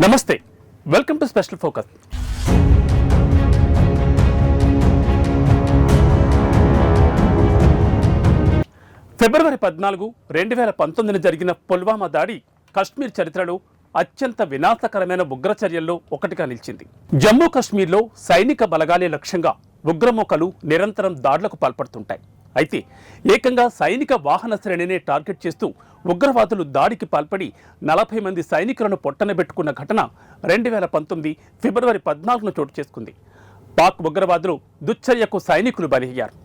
నమస్తే, welcome to special focus. ఫిబ్రవరి 14, 2019 జరిగిన పుల్వామా దాడి కశ్మీర్ చరిత్రలో అత్యంత వినాశకరమైన ఉగ్రచర్యల్లో ఒకటిగా నిలిచింది. జమ్మూ కాశ్మీర్లో సైనిక బలగాలే లక్ష్యంగా ఉగ్రమూకలు నిరంతరం దాడులకు పాల్పడుతుంటాయి. అయితే ఏకంగా సైనిక వాహన శ్రేణినే టార్గెట్ చేస్తూ ఉగ్రవాదులు దాడికి పాల్పడి 40 మంది సైనికులను పొట్టనబెట్టుకున్న ఘటన 2019 ఫిబ్రవరి 14ను చోటు చేసుకుంది. పాక్ ఉగ్రవాదులు దుశ్చర్యకు సైనికులు బలయ్యారు.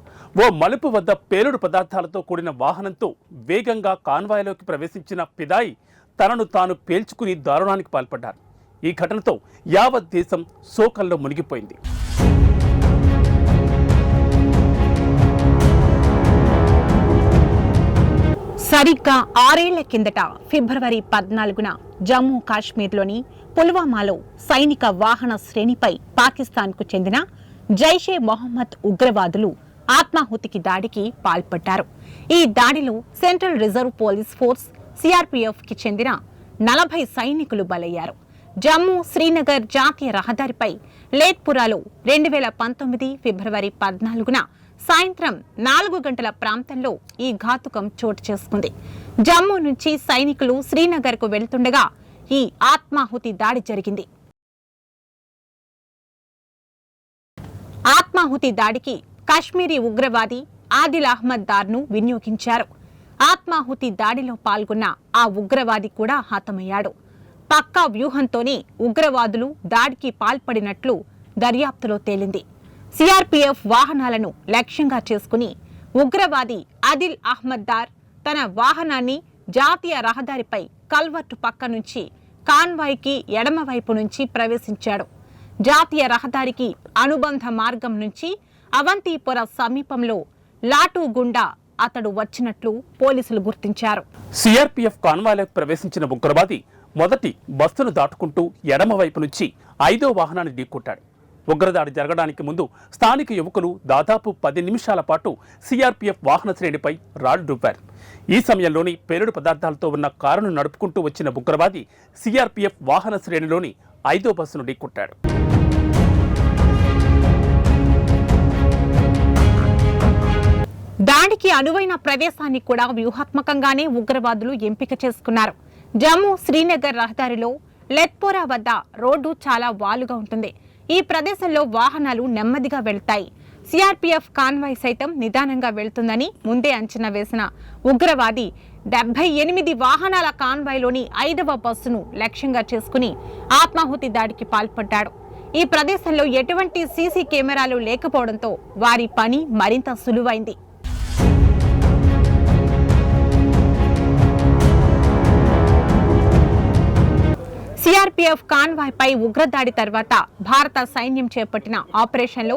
ఓ మలుపు వద్ద పేలుడు పదార్థాలతో కూడిన వాహనంతో వేగంగా కాన్వాయ్లోకి ప్రవేశించిన ఫిదాయి తనను తాను పేల్చుకుని దారుణానికి పాల్పడ్డారు. ఈ ఘటనతో యావత్ దేశం శోకంలో మునిగిపోయింది. సరిగ్గా 6 ఏళ్ల కిందట ఫిబ్రవరి 14న జమ్మూ కాశ్మీర్లోని పుల్వామాలో సైనిక వాహన శ్రేణిపై పాకిస్తాన్కు చెందిన జైషే మొహమ్మద్ ఉగ్రవాదులు ఆత్మాహుతికి దాడికి పాల్పడ్డారు. ఈ దాడిలో సెంట్రల్ రిజర్వ్ పోలీస్ ఫోర్స్ సిఆర్పీఎఫ్కి చెందిన 40 సైనికులు బలయ్యారు. జమ్మూ శ్రీనగర్ జాతీయ రహదారిపై లేత్పురాలో 2019 ఫిబ్రవరి 14న సాయంత్రం 4 గంటల ప్రాంతంలో ఈ ఘాతుకం చోటు చేసుకుంది. జమ్మూ నుంచి సైనికులు శ్రీనగర్కు వెళ్తుండగా ఈ ఆత్మాహుతి దాడి జరిగింది. ఆత్మాహుతి దాడికి కాశ్మీరీ ఉగ్రవాది ఆదిల్ అహ్మద్ దార్ను వినియోగించారు. ఆత్మాహుతి దాడిలో పాల్గొన్న ఆ ఉగ్రవాది కూడా హతమయ్యాడు. పక్కా వ్యూహంతోనే ఉగ్రవాదులు దాడికి పాల్పడినట్లు దర్యాప్తులో తేలింది. సిఆర్పీఎఫ్ వాహనాలను లక్ష్యంగా చేసుకుని ఉగ్రవాది ఆదిల్ అహ్మద్ దార్ తన వాహనాన్ని జాతీయ రహదారిపై కల్వర్టు పక్క నుంచి కాన్వాయ్కి ఎడమవైపు నుంచి ప్రవేశించాడు. జాతీయ రహదారికి అనుబంధ మార్గం నుంచి అవంతిపుర సమీపంలో లాటూ గుండా అతడు వచ్చినట్లు పోలీసులు గుర్తించారు. సిఆర్పీఎఫ్ కాన్వాయ్లోకి ప్రవేశించిన ఉగ్రవాది మొదటి బస్సును దాటుకుంటూ ఎడమవైపు నుంచి 5వ వాహనాన్ని ఢీకొట్టాడు. ఉగ్రదాడి జరగడానికి ముందు స్థానిక యువకులు దాదాపు 10 నిమిషాల పాటు సిఆర్పీఎఫ్ వాహన శ్రేణిపై రాళ్లు రువ్వారు. ఈ సమయంలోని పేలుడు పదార్థాలతో ఉన్న కారును నడుపుకుంటూ వచ్చిన ఉగ్రవాది సిఆర్పీఎఫ్ వాహన శ్రేణిలోని 5వ బస్సును ఢీకొట్టాడు. దాడికి అనువైన ప్రదేశాన్ని కూడా వ్యూహాత్మకంగానే ఉగ్రవాదులు ఎంపిక చేసుకున్నారు. జమ్మూ శ్రీనగర్ రహదారిలో లెత్పోరా వద్ద రోడ్డు చాలా వాలుగా ఉంటుంది. ఈ ప్రదేశంలో వాహనాలు నెమ్మదిగా వెళ్తాయి. సిఆర్పీఎఫ్ కాన్వాయ్ సైతం నిదానంగా వెళ్తుందని ముందే అంచనా వేసిన ఉగ్రవాది 78 వాహనాల కాన్వాయ్లోని 5వ బస్సును లక్ష్యంగా చేసుకుని ఆత్మాహుతి దాడికి పాల్పడ్డాడు. ఈ ప్రదేశంలో ఎటువంటి సీసీ కెమెరాలు లేకపోవడంతో వారి పని మరింత సులువైంది. సిఆర్పీఎఫ్ కాన్వాయ్ పై ఉగ్రదాడి తర్వాత భారత సైన్యం చేపట్టిన ఆపరేషన్లో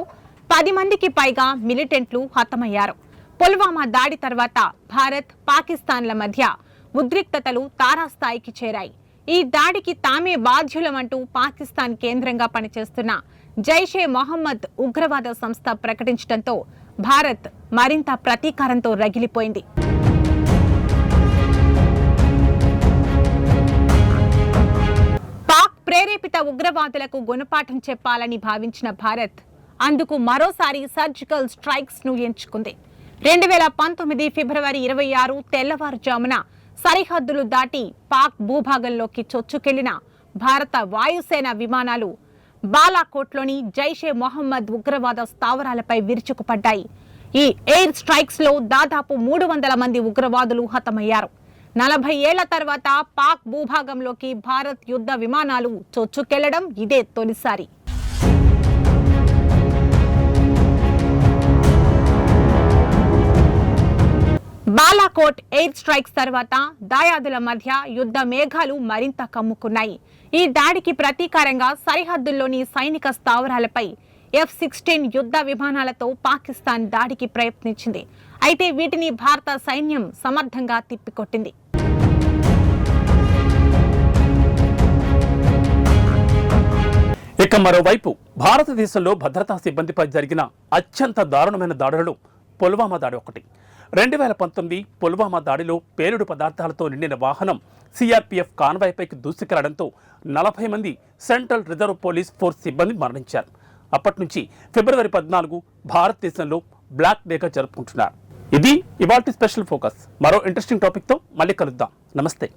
10 మందికి పైగా మిలిటెంట్లు హతమయ్యారు. పుల్వామా దాడి తర్వాత భారత్, పాకిస్తాన్ల మధ్య ఉద్రిక్తతలు తారాస్థాయికి చేరాయి. ఈ దాడికి తామే బాధ్యులమంటూ పాకిస్తాన్ కేంద్రంగా పనిచేస్తున్న జైషే మొహమ్మద్ ఉగ్రవాద సంస్థ ప్రకటించడంతో భారత్ మరింత ప్రతీకారంతో రగిలిపోయింది. ప్రేరేపిత ఉగ్రవాదులకు గుణపాఠం చెప్పాలని భావించిన భారత్ అందుకు మరోసారి సర్జికల్ స్ట్రైక్స్ ను ఎంచుకుంది. 2019 ఫిబ్రవరి 26 తెల్లవారుజామున సరిహద్దులు దాటి పాక్ భూభాగంలోకి చొచ్చుకెళ్లిన భారత వాయుసేన విమానాలు బాలాకోట్లోని జైషే మొహమ్మద్ ఉగ్రవాద స్థావరాలపై విరుచుకుపడ్డాయి. ఈ ఎయిర్ స్ట్రైక్స్ లో దాదాపు 300 మంది ఉగ్రవాదులు హతమయ్యారు. 40 ఏళ్ల తర్వాత పాక్ భూభాగంలోకి భారత్ యుద్ధ విమానాలు చొచ్చుకెళ్లడం ఇదే తొలిసారి. బాలాకోట్ ఎయిర్ స్ట్రైక్స్ తర్వాత దాయాదుల మధ్య యుద్ధ మేఘాలు మరింత కమ్ముకున్నాయి. ఈ దాడికి ప్రతీకారంగా సరిహద్దుల్లోని సైనిక స్థావరాలపై F-16 యుద్ధ విమానాలతో పాకిస్తాన్ దాడికి ప్రయత్నించింది. అయితే వీటిని భారత సైన్యం సమర్థంగా తిప్పికొట్టింది. ఇక మరోవైపు భారతదేశంలో భద్రతా సిబ్బందిపై జరిగిన అత్యంత దారుణమైన దాడులలో పుల్వామా దాడి ఒకటి. 2019 పుల్వామా దాడిలో పేలుడు పదార్థాలతో నిండిన వాహనం సిఆర్పీఎఫ్ కాన్వాయ్పైకి దూసుకెళ్లడంతో 40 మంది సెంట్రల్ రిజర్వ్ పోలీస్ ఫోర్స్ సిబ్బంది మరణించారు. అప్పటి నుంచి ఫిబ్రవరి 14 భారతదేశంలో బ్లాక్ డేగా జరుపుకుంటున్నారు. ఇది ఇవాల్టి స్పెషల్ ఫోకస్. మరో ఇంట్రెస్టింగ్ టాపిక్తో మళ్ళీ కలుద్దాం. నమస్తే.